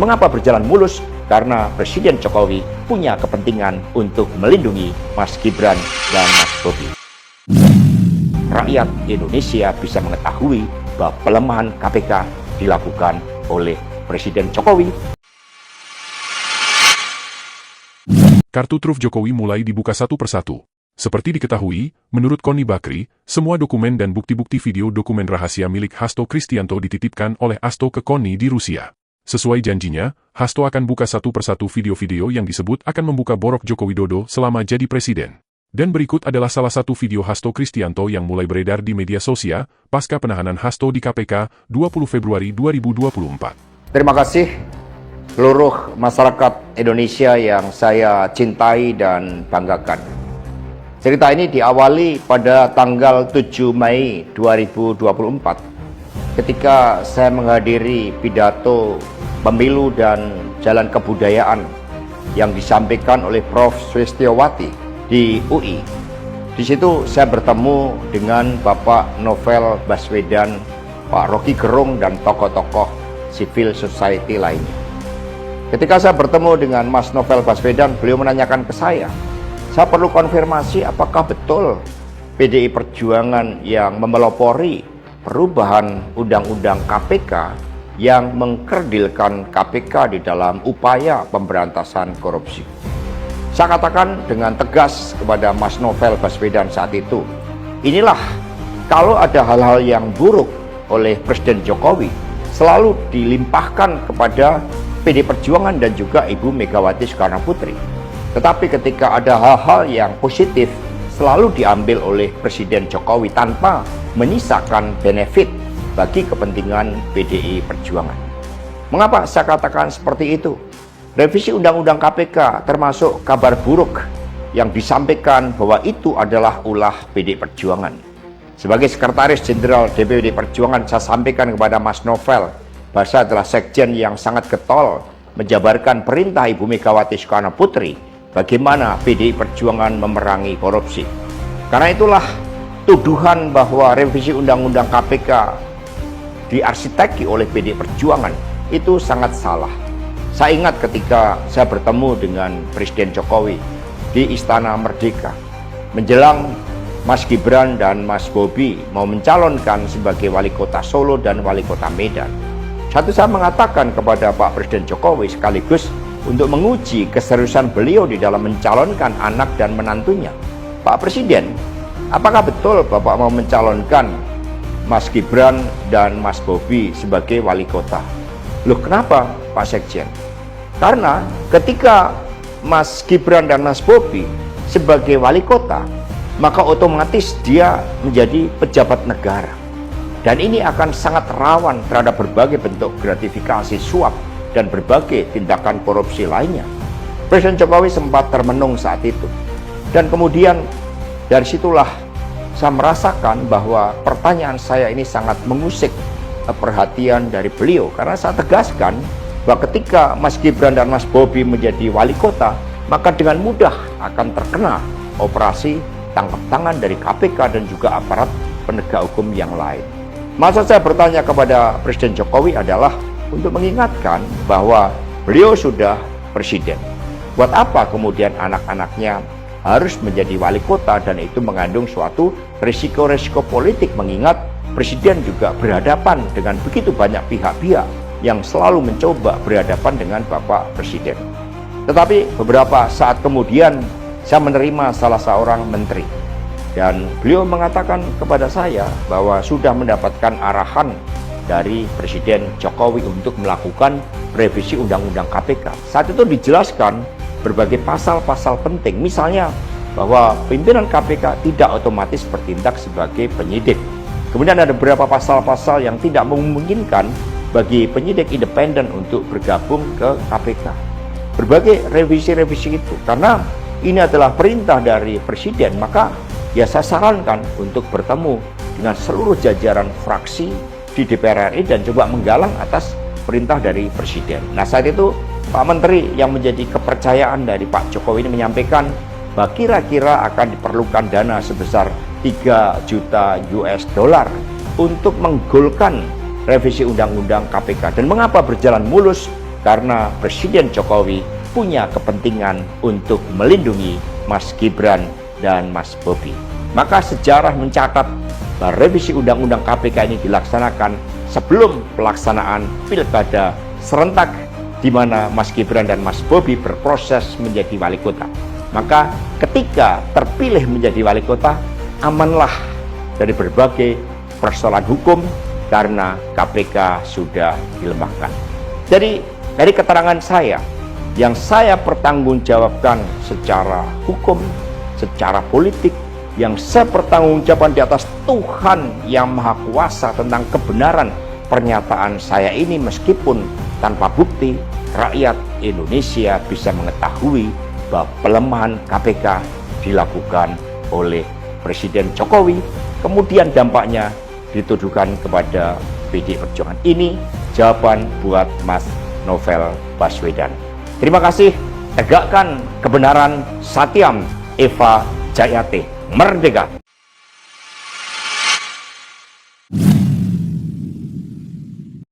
mengapa berjalan mulus? Karena Presiden Jokowi punya kepentingan untuk melindungi Mas Gibran dan Mas Bobi. Rakyat Indonesia bisa mengetahui bahwa pelemahan KPK dilakukan oleh Presiden Jokowi. Kartu truf Jokowi mulai dibuka satu persatu. Seperti diketahui, menurut Koni Bakri, semua dokumen dan bukti-bukti video dokumen rahasia milik Hasto Kristianto dititipkan oleh Hasto ke Koni di Rusia. Sesuai janjinya, Hasto akan buka satu persatu video-video yang disebut akan membuka borok Joko Widodo selama jadi presiden. Dan berikut adalah salah satu video Hasto Kristianto yang mulai beredar di media sosial pasca penahanan Hasto di KPK 20 Februari 2024. Terima kasih seluruh masyarakat Indonesia yang saya cintai dan banggakan. Cerita ini diawali pada tanggal 7 Mei 2024 ketika saya menghadiri pidato pemilu dan jalan kebudayaan yang disampaikan oleh Prof. Sulistyowati di UI. Di situ saya bertemu dengan Bapak Novel Baswedan, Pak Rocky Gerung, dan tokoh-tokoh civil society lainnya. Ketika saya bertemu dengan Mas Novel Baswedan, beliau menanyakan ke saya perlu konfirmasi apakah betul PDI Perjuangan yang memelopori perubahan Undang-Undang KPK yang mengkerdilkan KPK di dalam upaya pemberantasan korupsi. Saya katakan dengan tegas kepada Mas Novel Baswedan saat itu, inilah kalau ada hal-hal yang buruk oleh Presiden Jokowi selalu dilimpahkan kepada PDI Perjuangan dan juga Ibu Megawati Soekarno Putri. Tetapi ketika ada hal-hal yang positif selalu diambil oleh Presiden Jokowi tanpa menyisakan benefit bagi kepentingan PDI Perjuangan. Mengapa saya katakan seperti itu? Revisi Undang-Undang KPK termasuk kabar buruk yang disampaikan bahwa itu adalah ulah PDI Perjuangan. Sebagai Sekretaris Jenderal DPD Perjuangan, saya sampaikan kepada Mas Novel bahwa saya adalah sekjen yang sangat getol menjabarkan perintah Ibu Megawati Soekarno Putri bagaimana PDI Perjuangan memerangi korupsi. Karena itulah tuduhan bahwa revisi Undang-Undang KPK diarsiteki oleh PDI Perjuangan itu sangat salah. Saya ingat ketika saya bertemu dengan Presiden Jokowi di Istana Merdeka menjelang Mas Gibran dan Mas Bobi mau mencalonkan sebagai wali kota Solo dan wali kota Medan. Saya mengatakan kepada Pak Presiden Jokowi sekaligus untuk menguji keseriusan beliau di dalam mencalonkan anak dan menantunya. Pak Presiden, apakah betul Bapak mau mencalonkan Mas Gibran dan Mas Bobi sebagai wali kota? Loh, kenapa Pak Sekjen? Karena ketika Mas Gibran dan Mas Bobi sebagai wali kota, maka otomatis dia menjadi pejabat negara. Dan ini akan sangat rawan terhadap berbagai bentuk gratifikasi, suap, dan berbagai tindakan korupsi lainnya. Presiden Jokowi sempat termenung saat itu. Dan kemudian dari situlah saya merasakan bahwa pertanyaan saya ini sangat mengusik perhatian dari beliau. Karena saya tegaskan bahwa ketika Mas Gibran dan Mas Bobi menjadi wali kota, maka dengan mudah akan terkena operasi tangkap tangan dari KPK dan juga aparat penegak hukum yang lain. Maksud saya bertanya kepada Presiden Jokowi adalah untuk mengingatkan bahwa beliau sudah presiden. Buat apa kemudian anak-anaknya harus menjadi wali kota, dan itu mengandung suatu risiko-risiko politik mengingat presiden juga berhadapan dengan begitu banyak pihak-pihak yang selalu mencoba berhadapan dengan Bapak Presiden. Tetapi beberapa saat kemudian saya menerima salah seorang menteri dan beliau mengatakan kepada saya bahwa sudah mendapatkan arahan dari Presiden Jokowi untuk melakukan revisi Undang-Undang KPK. Saat itu dijelaskan berbagai pasal-pasal penting, misalnya bahwa pimpinan KPK tidak otomatis bertindak sebagai penyidik. Kemudian ada beberapa pasal-pasal yang tidak memungkinkan bagi penyidik independen untuk bergabung ke KPK. Berbagai revisi-revisi itu, karena ini adalah perintah dari Presiden, maka ya saya sarankan untuk bertemu dengan seluruh jajaran fraksi di DPR RI dan coba menggalang atas perintah dari Presiden. Nah, saat itu Pak Menteri yang menjadi kepercayaan dari Pak Jokowi ini menyampaikan bahwa kira-kira akan diperlukan dana sebesar 3 juta US dollar untuk menggolkan revisi Undang-Undang KPK. Dan mengapa berjalan mulus? karena Presiden Jokowi punya kepentingan untuk melindungi Mas Gibran dan Mas Bobi. Maka sejarah mencatat bahwa revisi Undang-Undang KPK ini dilaksanakan sebelum pelaksanaan Pilkada serentak di mana Mas Gibran dan Mas Bobi berproses menjadi wali kota. Maka ketika terpilih menjadi wali kota, amanlah dari berbagai persoalan hukum karena KPK sudah dilemahkan. Jadi dari keterangan saya, yang saya pertanggungjawabkan secara hukum, secara politik, yang saya pertanggungjawabkan di atas Tuhan yang Maha Kuasa tentang kebenaran pernyataan saya ini, meskipun tanpa bukti, rakyat Indonesia bisa mengetahui bahwa pelemahan KPK dilakukan oleh Presiden Jokowi, kemudian dampaknya dituduhkan kepada PD Perjuangan. Ini jawaban buat Mas Novel Baswedan. Terima kasih. Tegakkan kebenaran. Satyam Eva Jayate. Merdeka!